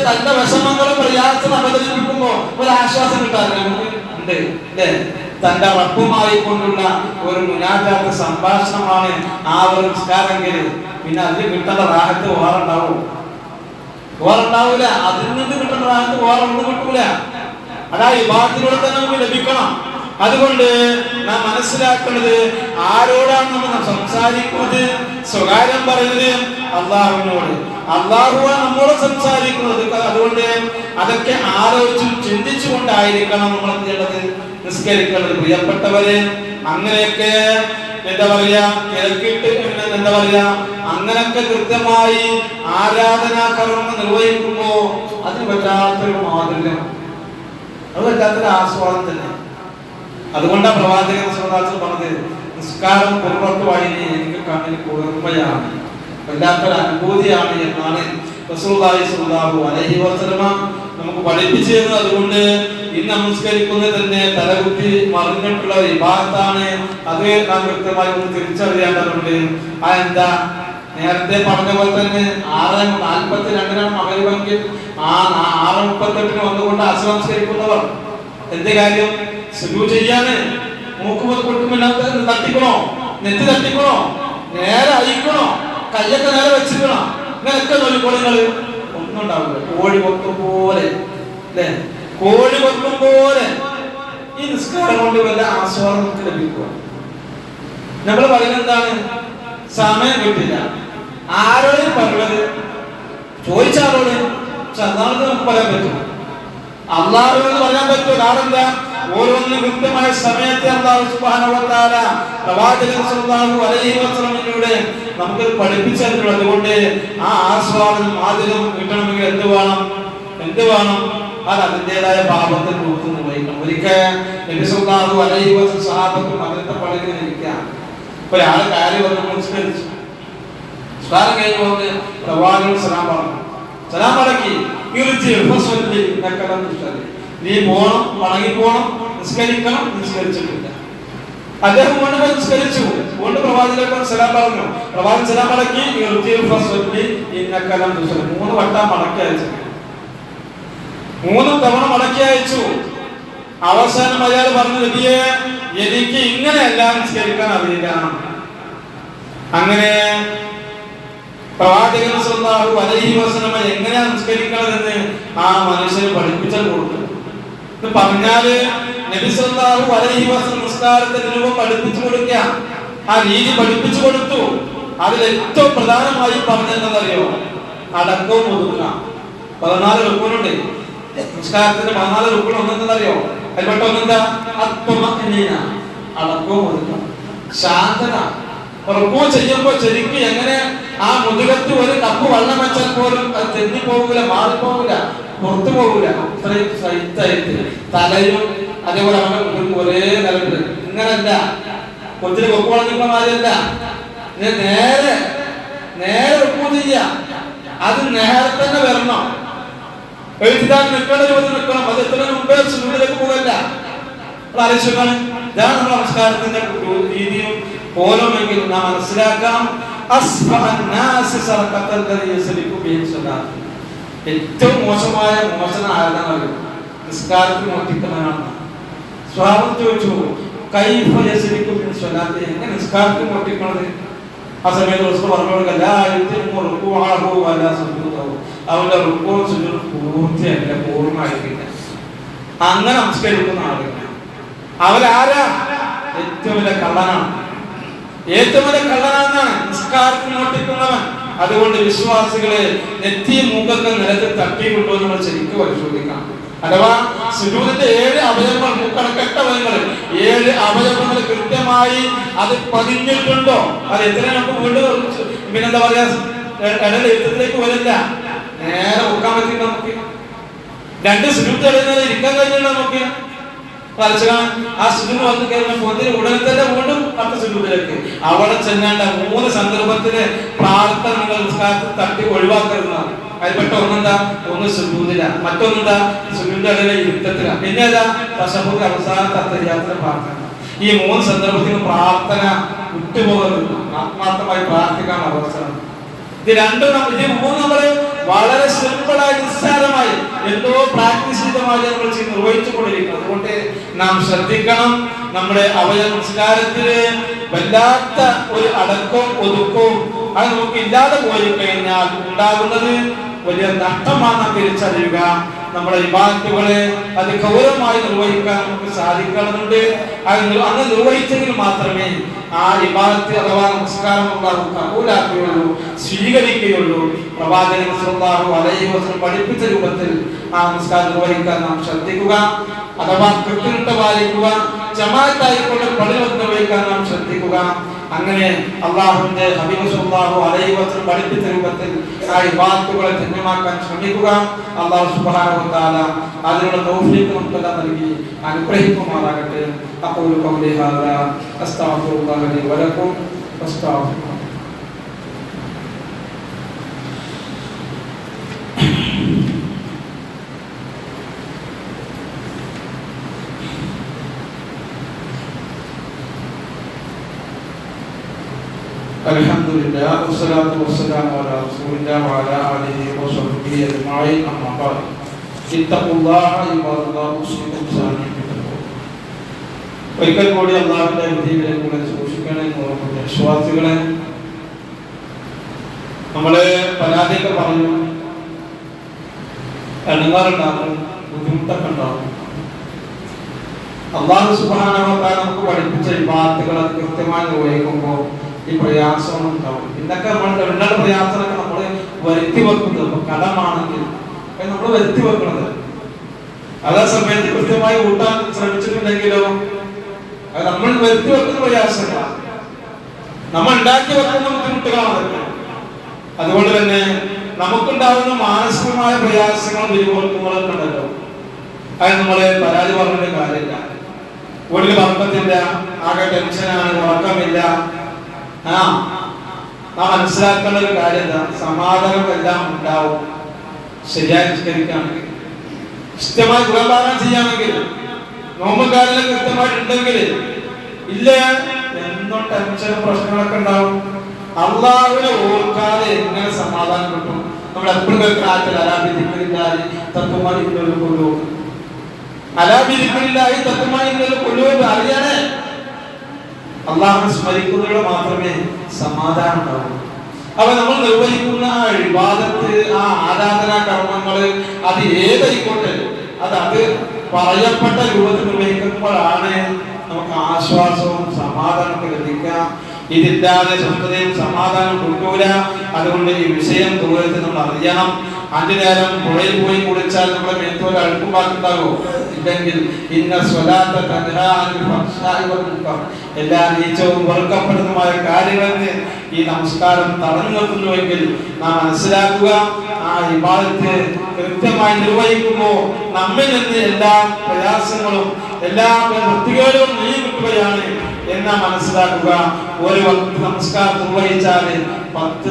തന്റെ വിഷമങ്ങളും പ്രയാസം അവതരിപ്പിക്കുമ്പോ ഒരു ആശ്വാസം കിട്ടാറില്ല ഉണ്ട് അല്ലേ? തന്റെ റബ്ബുമായി കൊണ്ടുള്ള ഒരു മുനാജാത്ത് സംഭാഷണമാണ് ആ ഒരു നിസ്കാരമെങ്കിൽ പിന്നെ അതിന് കിട്ടേണ്ട റാഹത്ത് വേറുണ്ടാവൂല. അതിൽ നിന്ന് കിട്ടേണ്ട റാഹത്ത് വേറെ ഒന്നും കിട്ടൂല. അതാ വിഭാഗത്തിലൂടെ തന്നെ നമുക്ക് ലഭിക്കണം. അതുകൊണ്ട് നാം മനസ്സിലാക്കുന്നത് ആരോടാണ് നമ്മൾ സംസാരിക്കുന്നത്? സ്വകാര്യം പറയുന്നത് അള്ളാഹുവിനോട്. അള്ളാഹുവാണ് നമ്മോട് സംസാരിക്കുന്നത്. അതുകൊണ്ട് അതൊക്കെ ആലോചിച്ചും ചിന്തിച്ചു കൊണ്ടായിരിക്കണം നമ്മൾ എന്ത് ചെയ്യേണ്ടത്? നിസ്കരിക്കേണ്ടത്. പ്രിയപ്പെട്ടവരെ, അങ്ങനെയൊക്കെ എന്താ പറയാ, കേൾക്കിട്ട് എന്താ പറയാ, അങ്ങനൊക്കെ കൃത്യമായി ആരാധനാ കർമ്മം നിർവഹിക്കുമ്പോ അതിന് പറ്റാത്തൊരു മാതൃകം, അത് പറ്റാത്തൊരു ആസ്വാദം തന്നെ. അതുകൊണ്ടാണ് പ്രവാചകൻ സ്വലാത്ത് പറഞ്ഞത്, നിസ്കാരം പുറത്ത് വായിനെ എനിക്ക് കണ്ണിന് കുളിർമയാണ്, വല്ലാത്തൊരു അനുഭൂതിയാണ് എന്നാണ് റസൂലുള്ളാഹി സ്വല്ലല്ലാഹു അലൈഹി വസല്ലമ നമുക്ക് പഠിപ്പിച്ചു തരുന്നത്. അതുകൊണ്ട് ഇന്ന് നമസ്കരിക്കുന്നത് തന്നെ തലകുത്തി മറിഞ്ഞിട്ടുള്ള ഒരു ഇബാദത്താണ്. അത് നാം കൃത്യമായി ഒന്ന് തിരിച്ചറിയേണ്ടതുണ്ട്. അതെന്താ? നേരത്തെ പറഞ്ഞ പോലെ തന്നെ 6:42 മഗ്‌രിബെങ്കിൽ 6:38 വന്നുകൊണ്ട് അസ്ർ നമസ്കരിക്കുന്നവർ എന്ത് കാര്യം? സുജൂദ് ചെയ്യാന് മൂക്ക് പൊട്ടുമ്പോൾ തട്ടിക്കണോ, നെറ്റ് തട്ടിക്കണോ, നേരെ അയക്കണോ, കയ്യൊക്കെ നേരെ വെച്ചിക്കണോ, ഇങ്ങനെയൊക്കെ നോക്കിക്കോളിങ്ങള്. ഒന്നും ഉണ്ടാവില്ല. കോഴി കൊത്തും പോലെ അല്ലേ? കോഴി കൊത്തും പോലെ ഈ നിസ്കാരം കൊണ്ട് വല്ല ആസ്വാദം നമുക്ക് ലഭിക്കുക. നമ്മൾ പറയുന്നത് എന്താണ്? സമയം കിട്ടില്ല. ആരോട് പറഞ്ഞത്? ചോദിച്ചാലോട്. പക്ഷെ അതാണ് നമുക്ക് പറയാൻ പറ്റും. അള്ളാഹുവിനോട് പറയാൻ പറ്റുമോ? കാരണം എന്താ? ഓരോന്നിനും കൃത്യമായ സമയത്തെ അല്ലാഹു സുബ്ഹാനഹു വ തആല പ്രവാചകൻ സ്വല്ലല്ലാഹു അലൈഹി വസല്ലമയിലൂടെ നമുക്ക് പഠിപ്പിച്ചു തന്നിട്ടുണ്ട്. അതുകൊണ്ട് ആ ആസ്വാദനം ആദ്യം കിട്ടണമെങ്കിൽ എന്ത് വേണം? അത് അതിൻ്റെതായ പാപത്തിൽ നോക്കി നിർവഹിക്കണം. ഒരിക്കൽ നബി സല്ലല്ലാഹു അലൈഹി വസല്ലം സഹാബത്തും അതിന്റെ പള്ളിയിൽ ഇരിക്കാം. ഒരാൾ കാര്യം വന്ന് നമസ്കരിച്ചു. നിസ്കാരം കഴിഞ്ഞ് വന്ന് പ്രവാചകൻ സലാം പറഞ്ഞു. സലാം മടക്കി നീ പോണം, മടങ്ങി പോണം, നിസ്കരിക്കണം. നിസ്കരിച്ചിട്ടില്ല. അദ്ദേഹം കൊണ്ട് നിസ്കരിച്ചു. കൊണ്ട് പ്രവാചകൻ സലാം പറഞ്ഞു. പ്രവാചകൻ സലാം മടക്കി 3 വട്ടം മടക്കി അയച്ചു. 3 തവണ മടക്കി അയച്ചു. അവസാനം അയാൾ പറഞ്ഞു, നബിയെ, എനിക്ക് ഇങ്ങനെയല്ല നിസ്കരിക്കാൻ അറിയില്ല. അങ്ങനെ പ്രവാചകൻ സ്വല്ലല്ലാഹു അലൈഹി വസല്ലം എങ്ങനെയാണ് നിസ്കരിക്കണമെന്ന് ആ മനുഷ്യന് പഠിപ്പിച്ചു കൊടുത്തു. എന്ന് പറഞ്ഞാല് നബി സല്ലല്ലാഹു അലൈഹി വസല്ലം നിസ്കാരത്തിന്റെ രൂപം പഠിപ്പിച്ചു കൊടുക്കുക, ആ രീതി പഠിപ്പിച്ചു കൊടുത്തു. അതിൽ ഏറ്റവും പ്രധാനമായി പറഞ്ഞെന്നറിയോ? അടക്കവും ഒതുക്കുക. 14 റുക്നുണ്ട് നിസ്കാരത്തിന്റെ. 14 റുക്ൻ ഒന്നെന്നറിയോ? അതിൽപ്പെട്ട ഒന്നെന്താ? അത്മഅനീന, അടക്കവും ഒതുക്കുക, ശാന്തത. റുക്കൂ ചെയ്യുമ്പോ ശരിക്കും എങ്ങനെ ആ മുതുകത്ത് ഒരു കപ്പ് വെള്ളം വെച്ചാൽ പോലും അത് തെന്നി പോകൂല, മാറിപ്പോകൂല, പുറത്തു പോകൂല. അത്രയും സൈറ്റായിട്ട് തലയും അതേപോലെ അവന്റെ ഒരേ നിലവില്. ഇങ്ങനല്ല കൊച്ചിന് കൊക്കു വളഞ്ഞിട്ടുള്ള മാതിരിയല്ല. നേരെ റുക്കൂ ചെയ്യ. അത് നേരെ തന്നെ വരണം. എഴുതിക്കാൻ നിൽക്കേണ്ട രൂപത്തിൽ നിൽക്കണം. അത് എത്ര മുമ്പേ സുന്നത്തിലേക്ക് പോകല്ല. ആലോചിച്ചാണ്. ഇതാണ് നമ്മുടെ നമസ്കാരത്തിന്റെ രീതിയും ഓരോന്നെങ്കിൽ നാം മനസ്സിലാക്കാം. ഏറ്റവും മോശമായ മോശന ആരാധന നിസ്കാരത്തിൽ മോഷ്ടിക്കുന്നവനാണ്. സ്വഭാവം ചോദിച്ചു, എങ്ങനെ നിസ്കാരത്തിൽ മോഷ്ടിക്കണത്? ആ സമയത്ത് പറഞ്ഞു കൊടുക്കല്ല, അവന്റെ റുക്കോ പൂർത്തിയല്ല, പൂർണ്ണമായിട്ടില്ല. അങ്ങനെ നമസ്കരിക്കുന്ന ആളുകൾ അവരാരാ? ഏറ്റവും വലിയ കള്ളനാണ്. ഏറ്റവും വലിയ കള്ളനാണെന്നാണ് നിസ്കാരത്തിൽ മോഷ്ടിക്കുന്നവൻ. അതുകൊണ്ട് വിശ്വാസികളെ നെറ്റിയും മൂക്കൊക്കെ നിലത്ത് തട്ടിക്കൊണ്ടോ നമ്മൾ ശരിക്കും പരിശോധിക്കാം. അഥവാ സുജൂദിന്റെ 7 അവയവങ്ങൾ, മൂക്കടക്കട്ട അവയവങ്ങൾ 7 അവയവങ്ങൾ കൃത്യമായി അത് പതിഞ്ഞിട്ടുണ്ടോ? അത് എത്ര നമുക്ക് വീണ്ടും പിന്നെന്താ പറയാ, ഇടയിൽ യുദ്ധത്തിലേക്ക് വരില്ല. നേരെ മുക്കാൻ പറ്റില്ല. നമുക്ക് 2 സുജൂദ് ഇടുന്നത് ഇരിക്കാൻ കഴിഞ്ഞില്ല. നമുക്ക് ആ സുജൂദ് വന്നു കഴിഞ്ഞാൽ പൊതിന് ഉടനെ തന്നെ വീണ്ടും അടുത്ത സുജൂദിലേക്ക് അവിടെ ചെല്ലേണ്ട 3 സന്ദർഭത്തിലെ പ്രാർത്ഥനകൾ നിസ്കാരത്തിൽ തട്ടി ഒഴിവാക്കരുതാണ്. അതിൽപ്പെട്ട ഒന്നെന്താ? ഒന്ന് സുജൂദില, മറ്റൊന്നെന്താ? സുജൂദിന്റെ ഇടയിലെ യുദ്ധത്തില, പിന്നേതാ? തശഹ്ഹുദ് അവസാനത്തെ അത്തഹിയ്യാത്തിലെ പ്രാർത്ഥന. ഈ 3 സന്ദർഭത്തിലും പ്രാർത്ഥന വിട്ടുപോകരുത്. ആത്മാർത്ഥമായി പ്രാർത്ഥിക്കാൻ അവസരം. ഇത് 3 നമ്മള് വളരെ സിമ്പിളായി നിസ്സാരമായി എന്തോ പ്രാക്ടീസ് ചെയ്തമായി നമ്മൾ നിർവഹിച്ചുകൊണ്ടിരിക്കുന്നത്. അതുകൊണ്ട് നാം ശ്രദ്ധിക്കണം. നമ്മുടെ അവയവ നിസ്കാരത്തില് വല്ലാത്ത ഒരു അടക്കവും ഒതുക്കവും അത് നമുക്ക് ഇല്ലാതെ പോയി കഴിഞ്ഞാൽ ഉണ്ടാകുന്നത് വലിയ നഷ്ടമാണ് നാം തിരിച്ചറിയുക. നമ്മുടെ ഇബാദത്തുകളെ അത് ഗൗരവമായി നിർവഹിക്കാൻ നമുക്ക് സാധിക്കണമെന്നുണ്ട്. അങ്ങ് നിർവഹിച്ചെങ്കിൽ മാത്രമേ ആ ഇബാദത്ത് അഥവാ നമസ്കാരം അല്ലാഹു കബൂലാക്കുകയുള്ളൂ, സ്വീകരിക്കുകയുള്ളൂ. പ്രവാചകൻ സല്ലല്ലാഹു അലൈഹി വസല്ലം പഠിപ്പിച്ച രൂപത്തിൽ ആ നമസ്കാരം നിർവഹിക്കാൻ നാം ശ്രദ്ധിക്കുക. അഥവാ കൃത്യനിഷ്ഠ പാലിക്കുക, ജമാഅത്തായിക്കൊണ്ട് പള്ളി നിർവഹിക്കാൻ നാം ശ്രദ്ധിക്കുക. അങ്ങനെ അല്ലാഹുവിന്റെ ഹബീബ് സല്ലല്ലാഹു അലൈഹി വസല്ലം പഠിപ്പിച്ച രൂപത്തിൽ ആ ഇബാദത്തുകളെ ധന്യമാക്കാൻ ശ്രമിക്കുക. അല്ലാഹു സുബ്ഹാനഹു വ തആല അതിനുള്ള തൗഫീഖ് നമുക്കെല്ലാം നൽകി അനുഗ്രഹിക്കുമാറാകട്ടെ. അഖൂലു ഖൗലി ഹാദാ അസ്തഗ്ഫിറുല്ലാഹ ലി വ ലക്കും വസ്തഗ്ഫിറുഹു. അൽഹംദുലില്ലാ വസ്സലാത്തു വസ്സലാമു അലാ റസൂലില്ലാ വഅലാ ആലിഹി വസഹ്ബിഹി അജ്മഈൻ. അമ്മാ ബഅദ്. ഇത്തഖുല്ലാഹ ഇബാദല്ലാഹ് ഉസ്ലിക്കും സാനി. ഒരിക്കൽ കൂടി അല്ലാഹുവിന്റെ വിധികളെ കൂടെ സൂക്ഷിക്കണേ എന്ന് ഓർമ്മിപ്പിക്കുന്നു. വിശ്വാസികളെ, നമ്മള് പരാതിയൊക്കെ പറഞ്ഞു, എണ്ണുകാറുണ്ടാകും, ബുദ്ധിമുട്ടൊക്കെ ഉണ്ടാകും. അല്ലാഹു സുബ്ഹാനഹു വ തആല നമുക്ക് പഠിപ്പിച്ച ഇബാദത്തുകൾ അത് കൃത്യമായി നിർവഹിക്കുമ്പോൾ ഈ പ്രയാസം ഉണ്ടാവും. ഇന്നൊക്കെ നമ്മൾ എണ്ണ പ്രയാസമൊക്കെ നമ്മൾ വരുത്തി വെക്കുന്നത്. അപ്പൊ കടമാണെങ്കിൽ നമ്മൾ വരുത്തി വെക്കുന്നത്, അതേ സമയത്ത് കൃത്യമായി കൂട്ടാൻ ശ്രമിച്ചിട്ടുണ്ടെങ്കിലോ അത് നമ്മൾ വരുത്തി വെക്കുന്ന പ്രയാസമല്ല, നമ്മൾ ഉണ്ടാക്കി വെക്കുന്ന ബുദ്ധിമുട്ടുകളാണ്. അതുകൊണ്ട് തന്നെ നമുക്കുണ്ടാകുന്ന മാനസികമായ പ്രയാസങ്ങളും ദുരിതങ്ങളൊക്കെ ഉണ്ടല്ലോ, അത് നമ്മള് പരാതി പറഞ്ഞിട്ട് കാര്യമില്ല. വീട്ടിൽ വർക്കത്തില്ല, ആകെ ടെൻഷനാണ്, ഉറക്കമില്ല. നാം മനസ്സിലാക്കേണ്ട ഒരു കാര്യം എന്താ? സമാധാനം എല്ലാം ഉണ്ടാവും ശരിയായി നിസ്കരിക്കുകയാണെങ്കിൽ, ഇഷ്ടമായി ഗുണപാനം ചെയ്യുകയാണെങ്കിൽ, നോമ്പുകാരെല്ലാം കൃത്യമായിട്ടുണ്ടെങ്കിൽ. ഇല്ല എന്നും ടെൻഷനും പ്രശ്നങ്ങളൊക്കെ ഉണ്ടാവും. അള്ളാഹുവിനെ ഓർക്കാതെ എങ്ങനെ സമാധാനം കിട്ടും? നമ്മൾ എപ്പോഴും കേൾക്കുന്ന ആറ്റൽ അലാബിദിക്രില്ലാഹി തത്വമഇന്നുൽ ഖുലൂബ്, അലാബിദിക്രില്ലാഹി തത്വമഇന്നുൽ ഖുലൂബ് അറിയാനേ അള്ളാഹുവിനെ സ്മരിക്കുന്നതിലൂടെ മാത്രമേ സമാധാനം ഉണ്ടാവൂ. അപ്പൊ നമ്മൾ നിർവഹിക്കുന്ന ആ ഇബാദത്ത്, ആ ആരാധനാ കർമ്മങ്ങള്, അത് ഏതായിക്കോട്ടെ, അത് പറയപ്പെട്ട രൂപത്തിൽ നിർവഹിക്കുമ്പോഴാണ് നമുക്ക് ആശ്വാസവും സമാധാനമൊക്കെ ലഭിക്കുക. ഇതില്ലാതെ സ്വസ്ഥതയും സമാധാനം കിട്ടൂല. അതുകൊണ്ട് ഈ വിഷയം ദൂരത്തിൽ നമ്മൾ അറിയണം. 5 നേരം പുഴയിൽ പോയി കുളിച്ചാൽ നമ്മുടെ മേത്തോല അഴുക്കുണ്ടാകുമോ? ഇല്ലെങ്കിൽ ഇന്ന സ്വലാത്ത തൻഹാ അനിൽ ഫഹ്ശാഇ വൽ മുൻകർ, എല്ലാ നീചവും വെറുക്കപ്പെടുന്നതുമായ കാര്യങ്ങൾക്ക് ഈ നമസ്കാരം തടഞ്ഞു നിർത്തുന്നുവെങ്കിൽ നാം മനസ്സിലാക്കുക, ആ ഇബാദത്ത് കൃത്യമായി നിർവഹിക്കുമ്പോൾ നമ്മിൽ നിന്ന് എല്ലാ പ്രയാസങ്ങളും എല്ലാ വൃത്തികേടും നീങ്ങിക്കുകയാണ് എന്നാ മനസ്സിലാക്കുക. ഒരു വക്ത് നമസ്കാരം നിർവഹിച്ചാൽ 10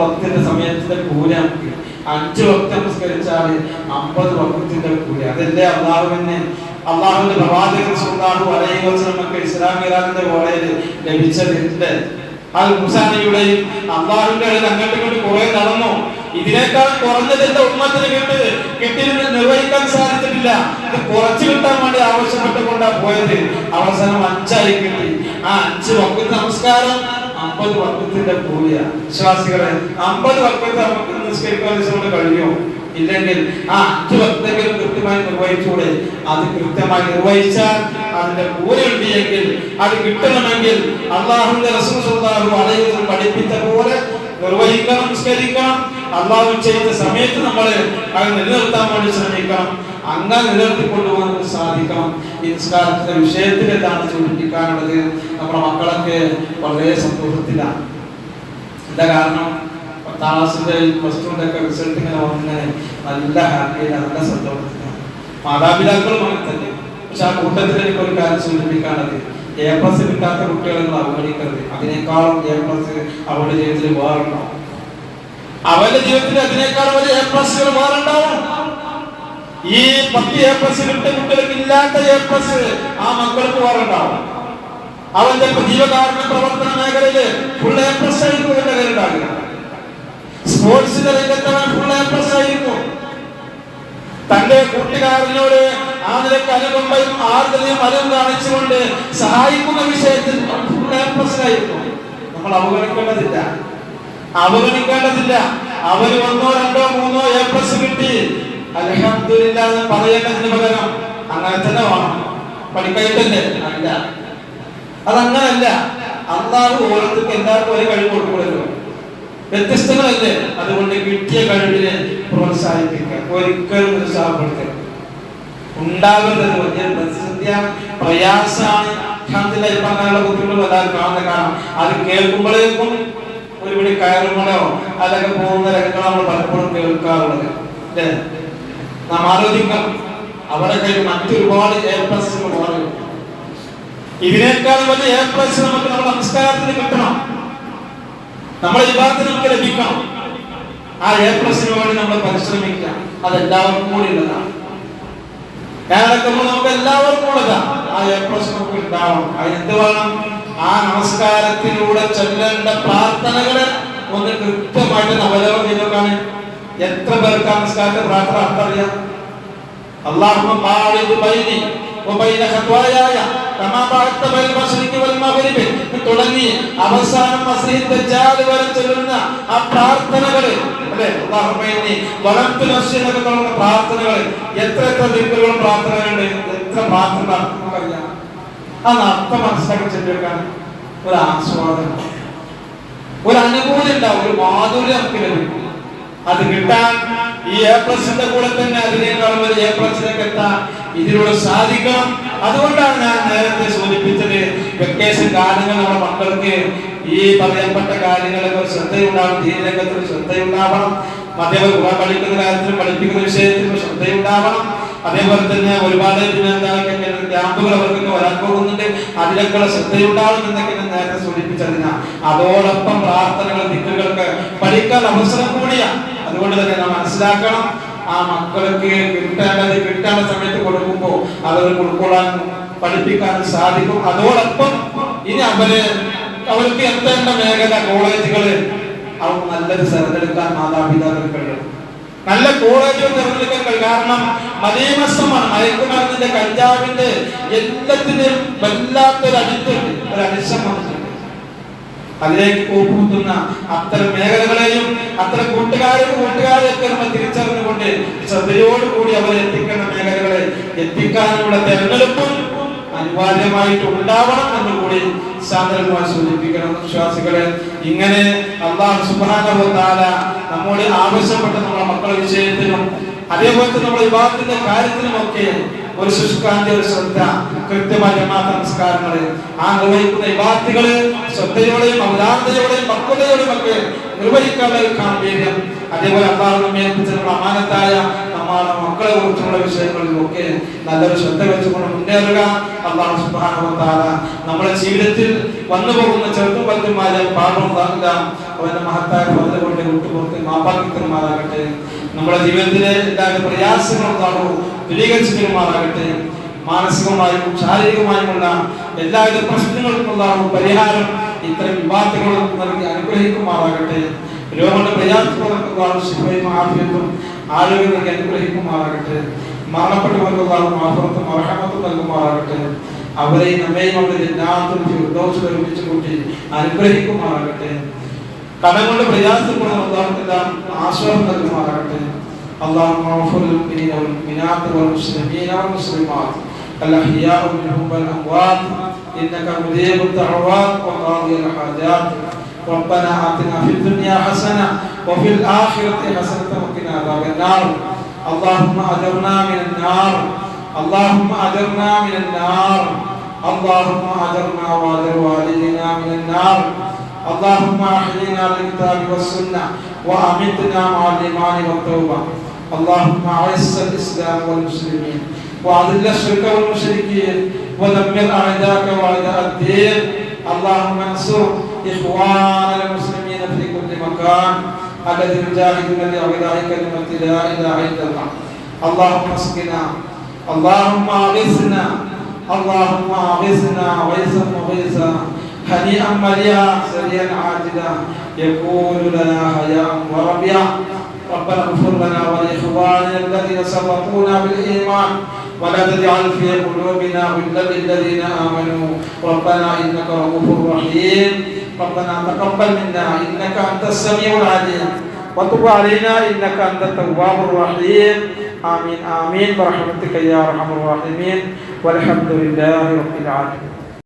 വക്തിന്റെ സമയത്തിന്റെ കൂലി നമുക്ക്, 5 വക്ത് നമസ്കരിച്ചാൽ 50 വക്തിന്റെ കൂലി. അതല്ലേ അള്ളാഹുവിന്റെ പ്രവാചകൻ സല്ലല്ലാഹു അലൈഹി വസല്ലം ഇസ്ലാമിന്റെ കോളേജിൽ ലഭിച്ചത്. അത് മൂസാ നബിയുടെയും അള്ളാഹുവിന്റെ അങ്ങോട്ടും ഇങ്ങോട്ടും കുറെ നടന്നു. ഇതിനേക്കാൾ കുറഞ്ഞത് എന്റെ ഉമ്മത്തിന് കിട്ടിയിരുന്ന് നിർവഹിക്കാൻ സാധിച്ചിട്ടില്ല. ഇത് കുറച്ചു കിട്ടാൻ വേണ്ടി ആവശ്യപ്പെട്ടുകൊണ്ടാണ് പോയത്. അവസാനം 5 കിട്ടി. ആ 5 വക്ത് നമസ്കാരം 50 വക്തത്തിന്റെ കൂലിയ. വിശ്വാസികളെ, 50 വക്ത് നമുക്ക് നിസ്കരിക്കാൻ കഴിയുമോ? ഇല്ലെങ്കിൽ ആ 5 വക്തെങ്കിലും കൃത്യമായി നിർവഹിച്ചൂടെ? അത് കൃത്യമായി നിർവഹിച്ചാൽ അതിന്റെ കൂലി ഉണ്ടെങ്കിൽ, അത് കിട്ടണമെങ്കിൽ അല്ലാഹുവിന്റെ റസൂൽ സല്ലല്ലാഹു അലൈഹി വസല്ലം പഠിപ്പിച്ച പോലെ നിർവഹിക്കണം, നിസ്കരിക്കണം. അല്ലാഹു ചെയ്ത സമയത്ത് നമ്മൾ അത് നിലനിർത്താൻ വേണ്ടി ശ്രമിക്കണം. അങ്ങനെ നിലനിർത്തിക്കൊണ്ടുപോകാൻ സാധിക്കണം. ഈ നിസ്കാരത്തിന്റെ വിഷയത്തിൽ എന്താണ് സൂചിപ്പിക്കാനുള്ളത്? നമ്മുടെ മക്കളൊക്കെ വളരെ സന്തോഷത്തിലാണ്. എന്താ കാരണം? 10ാം ക്ലാസ്സിന്റെ പ്ലസ് ടുവിന്റെ ഒക്കെ റിസൾട്ട് ഇങ്ങനെ വന്നിങ്ങനെ നല്ല ഹാപ്പിയിലാണ്, നല്ല സന്തോഷത്തിലാണ്. മാതാപിതാക്കളും അങ്ങനെ തന്നെ. പക്ഷെ ആ കൂട്ടത്തിൽ എനിക്ക് ഒരു കാര്യം സൂചിപ്പിക്കാനുള്ളത്, A+ കിട്ടാത്ത കുട്ടികളെ നിങ്ങൾ അവഗണിക്കരുത്. അതിനേക്കാളും A+ അവരുടെ ജീവിതത്തിൽ വേറുണ്ടാവും. അവരുടെ ജീവിതത്തിൽ അതിനേക്കാളും ഒരു A+ വേറുണ്ടാവും. ഈ 10 A+ കിട്ടിയ കുട്ടികൾക്ക് ഇല്ലാത്ത A+ ആ മക്കൾക്ക് വേറുണ്ടാവും. അവന്റെ ജീവകാരുണ്യ പ്രവർത്തന മേഖലയില് ഫുൾ A+ ആയിരിക്കും അവരുടെ കയ്യിലുണ്ടാകുക. സ്പോർട്സിന്റെ രംഗത്തവൻ ഫുൾ A+ ആയിരിക്കും. തന്റെ കൂട്ടുകാരനോട് ആ നിലക്ക് അനുകമ്പയും ആർദ്രതയും അറിവും കാണിച്ചുകൊണ്ട് സഹായിക്കുന്ന വിഷയത്തിൽ ഫുൾ A+ ആയിരിക്കും. നമ്മൾ അവഗണിക്കേണ്ടതില്ല. അവന് 1, 2, 3 A+ കിട്ടി, അൽഹംദുലില്ലാഹ് എന്ന് പറയേണ്ടതിന് പകരം അങ്ങനെ തന്നെ വേണം. പഠിക്കയിട്ടല്ലേ? അല്ല, അതങ്ങനല്ല. അള്ളാഹു ഓരോരുത്തർക്ക് എല്ലാവർക്കും ഒരു കഴിവ് കൊടുക്കുമല്ലോ, വ്യത്യസ്തങ്ങളല്ലേ. അതുകൊണ്ട് കിട്ടിയ കഴിവിനെ പ്രോത്സാഹിപ്പിക്കുക, ഒരിക്കലും നിരുത്സാഹപ്പെടുത്തുക. ഉണ്ടാകുന്നത് വലിയ പ്രതിസന്ധിയാണ്, പ്രയാസമാണ്. ഇപ്പം അങ്ങനെയുള്ള ബുദ്ധിമുട്ടുകൾ എല്ലാവരും കാണാം. അത് കേൾക്കുമ്പോഴേക്കും ഒരുപടി കയറുമ്പോഴോ അതൊക്കെ പോകുന്ന രംഗങ്ങൾ നമ്മൾ പലപ്പോഴും കേൾക്കാറുള്ളത് അല്ലേ. നാം ആലോചിക്കാം, അവിടെ കഴിഞ്ഞ് മറ്റൊരുപാട് A+ മാറി. ഇതിനേക്കാൾ വലിയ A+ നമുക്ക് നമ്മുടെ നമസ്കാരത്തിന് കിട്ടണം, നമ്മുടെ ഇബാദത്തിന് നമുക്ക് ലഭിക്കണം. ആ A+ വേണ്ടി നമ്മൾ പരിശ്രമിക്കുക. അതെല്ലാവർക്കും കൂടി ഉള്ളതാണ്. നമുക്ക് എല്ലാവർക്കും ഉള്ളതാണ്. ആ A+ നമുക്ക് ഉണ്ടാവണം. എന്ത് വേണം? ആ നമസ്കാരത്തിലൂടെ ചൊല്ലേണ്ട പ്രാർത്ഥനകള് ഒന്ന് കൃത്യമായിട്ട് അവലോകനം ചെയ്തോക്കാണ്. എത്ര പേർക്ക് ആ നമസ്കാരത്തെ പ്രാർത്ഥന അർത്ഥറിയാം? അല്ലാഹുമ്മ ബാഇദ് ബൈനി വബൈന ഖത്വായായ കമാ ബഅദ്ത ബൈനൽ മശ്രിഖി വൽ മഗ്രിബി തുടങ്ങി അവസാനം മസ്ജിദ് ദജ്ജാൽ വരെ ചൊല്ലുന്ന ആ പ്രാർത്ഥനകള് അല്ലേ, അല്ലാഹുമ്മ ഇന്നി വലംതു നഫ്സി എന്നൊക്കെ തുടങ്ങുന്ന പ്രാർത്ഥനകള് എത്ര ദിക്റുകളും പ്രാർത്ഥനകളുണ്ട്. എത്ര പ്രാർത്ഥന നമുക്കറിയാം. ആ അർത്ഥം മനസ്സിലാക്കി ചെല്ലുകയാണ്. ഒരു ആസ്വാദനം, ഒരു അനുഭൂതി ഉണ്ടാവും, ഒരു മാധുര്യം നമുക്ക് ലഭിക്കും. അത് കിട്ടാൻ ഈ A+ന്റെ കൂടെ തന്നെ അതിനേക്കാളും ഒരു A+ലേക്ക് എത്താൻ ഇതിലൂടെ സാധിക്കണം. അതുകൊണ്ടാണ് ഞാൻ നേരത്തെ സൂചിപ്പിച്ചത്, വെക്കേഷൻ കാലങ്ങൾ നമ്മുടെ മക്കൾക്ക് ഈ പറയപ്പെട്ട കാര്യങ്ങളൊക്കെ ശ്രദ്ധയുണ്ടാവണം, ദീനരംഗത്തിൽ ശ്രദ്ധയുണ്ടാവണം, അതേപോലെ പഠിക്കുന്ന കാര്യത്തിലും പഠിപ്പിക്കുന്ന വിഷയത്തിലും ശ്രദ്ധയുണ്ടാവണം. അതേപോലെ തന്നെ ഒരുപാട് ക്യാമ്പുകൾ അവർക്കൊക്കെ വരാൻ പോകുന്നുണ്ട്, അതിലൊക്കെയുള്ള ശ്രദ്ധയുണ്ടാവണം എന്നൊക്കെ ഞാൻ നേരത്തെ സൂചിപ്പിച്ചതിനാ. അതോടൊപ്പം പ്രാർത്ഥനകൾ ദിക്റുകൾക്ക് പഠിക്കാൻ അവസരം കൂടിയാണ്. അതുകൊണ്ട് തന്നെ നാം മനസ്സിലാക്കണം, ആ മക്കൾക്ക് കിട്ടേണ്ട സമയത്ത് കൊടുക്കുമ്പോൾ അവർ ഉൾക്കൊള്ളാൻ പഠിപ്പിക്കാൻ സാധിക്കും. അതോടൊപ്പം ഇനി അവർക്ക് എത്തേണ്ട മേഖല കോളേജുകള് അവർ നല്ലത് തിരഞ്ഞെടുക്കാൻ മാതാപിതാക്കൾക്ക് കഴിയും. നല്ല കോളേജുകൾ തിരഞ്ഞെടുക്കാൻ കഴിയും. കാരണം മലീമസമാണ്, മയക്കുമരുന്നിന്റെ കഞ്ചാവിന്റെ എല്ലാത്തിനും വല്ലാത്തൊരു അടിത്തുണ്ട്, ഒരു അടിശം വന്നിട്ടുണ്ട്. അതിലേക്ക് കൂട്ടുന്ന അത്തരം മേഖലകളെയും അത്തരം കൂട്ടുകാരെയൊക്കെ നമ്മൾ തിരിച്ചറിഞ്ഞുകൊണ്ട് ശ്രദ്ധയോടുകൂടി അവരെ എത്തിക്കേണ്ട മേഖലകളെ എത്തിക്കാനുള്ള തെരഞ്ഞെടുപ്പും അനിവാര്യമായിട്ട് ഉണ്ടാവണം എന്ന് കൂടി സാധാരണമായി സൂചിപ്പിക്കണം. വിശ്വാസികളെ, ഇങ്ങനെ അല്ലാഹു സുബ്ഹാനഹു വ തആല നമ്മോട് ആവശ്യപ്പെട്ട നമ്മുടെ മക്കളുടെ വിഷയത്തിലും അതേപോലെ നമ്മുടെ ഇബാദത്തിന്റെ കാര്യത്തിലുമൊക്കെ ഒരു ശുഷ്കാന്തി, ഒരു ശ്രദ്ധ, കൃത്യമായ ജമാഅത്ത് നമസ്കാരങ്ങള്, ആ നിർവഹിക്കുന്ന ഇബാദത്തുകള് ശ്രദ്ധയോടെയും അവധാനതയോടെയും പക്വതയോടെയും ഒക്കെ നിർവഹിക്കാനുള്ള ഒരു ഗാംഭീര്യം, അതേപോലെ അല്ലാഹു നമ്മെ ഏൽപ്പിച്ചിട്ടുള്ള അമാനത്തായ നമ്മുടെ മക്കളെ കുറിച്ചുള്ള വിഷയങ്ങളിലും ഒക്കെ നല്ലൊരു ശ്രദ്ധ വെച്ചുകൊണ്ട് മുന്നേറുക. അല്ലാഹു സുബ്ഹാനഹു വ തആല നമ്മുടെ ജീവിതത്തിൽ വന്നു പോകുന്ന ചെറുതും വലുതുമായ പാപങ്ങളെല്ലാം അവന്റെ മഹത്തായ ഫضل കൊണ്ട് വിട്ടുപുറത്ത് മാപ്പാക്കി തരുമാറാകട്ടെ. നമ്മുടെ ജീവിതത്തിലെ എല്ലാ പ്രയാസങ്ങളും ദൂരീകരിച്ചു തരുമാറാകട്ടെ. മാനസികമായും ശാരീരികമായുമുള്ള എല്ലാവിധ പ്രശ്നങ്ങൾക്കുള്ള പരിഹാരം ഇത്തരം വിവാദങ്ങളും നൽകി അനുഗ്രഹിക്കുമാറാകട്ടെ. രോഗങ്ങളുടെ പ്രയാസങ്ങൾക്കുള്ള ശിഫയും ആഫിയത്തും ആരോഗ്യം നൽകി അനുഗ്രഹിക്കുമാറാകട്ടെ. മരണപ്പെട്ടവർക്കുള്ള ആഫിയത്തും റഹ്മത്തും നൽകുമാറാകട്ടെ. അവരെയും നമ്മെയും അവരുടെ ജന്നാത്തുൽ ഫിർദൗസിൽ ഒരുമിച്ച് കൂട്ടി അനുഗ്രഹിക്കുമാറാകട്ടെ. കടം കൊണ്ട് പ്രയാസപ്പെടുന്നവർക്കെല്ലാം ആശ്വാസം നൽകുമാറാകട്ടെ. اللهم اغفر للمؤمنين والمؤمنات والمسلمين والمسلمات الأحياء منهم والأموات إنك مجيب الدعوات وقاضي الحاجات. ربنا آتنا في الدنيا حسنة وفي الآخرة حسنة وقنا عذاب النار. اللهم أجرنا من النار، اللهم أجرنا من النار، اللهم أجرنا وأجر والدينا من النار. اللهم أحينا بالكتاب والسنة وأمتنا مع الإيمان والتوبة. اللهم أعز الإسلام والمسلمين وأذل الشرك والمشركين ودمر أعداءك وأعداء الدين. اللهم انصر إخوان المسلمين في كل مكان الذين يجاهدون لإعلاء كلمة لا إله إلا الله. اللهم اسقنا، اللهم أغثنا، اللهم أغثنا غيثا مغيثا هنيئا مريئا سريعا عاجلا يكون لنا حياء وربيعا. ربنا اغفر لنا ولإخواننا الذين سبقونا بالإيمان ولا تجعل في قلوبنا غلا للذين آمنوا ربنا إنك رؤوف رحيم. ربنا تقبل منا إنك أنت السميع العليم وتب علينا إنك أنت التواب الرحيم. ആമീൻ ആമീൻ ബിറഹ്മതിക യാ അർഹമർ റഹീമീൻ വൽഹംദുലില്ലാഹി റബ്ബിൽ ആലമീൻ.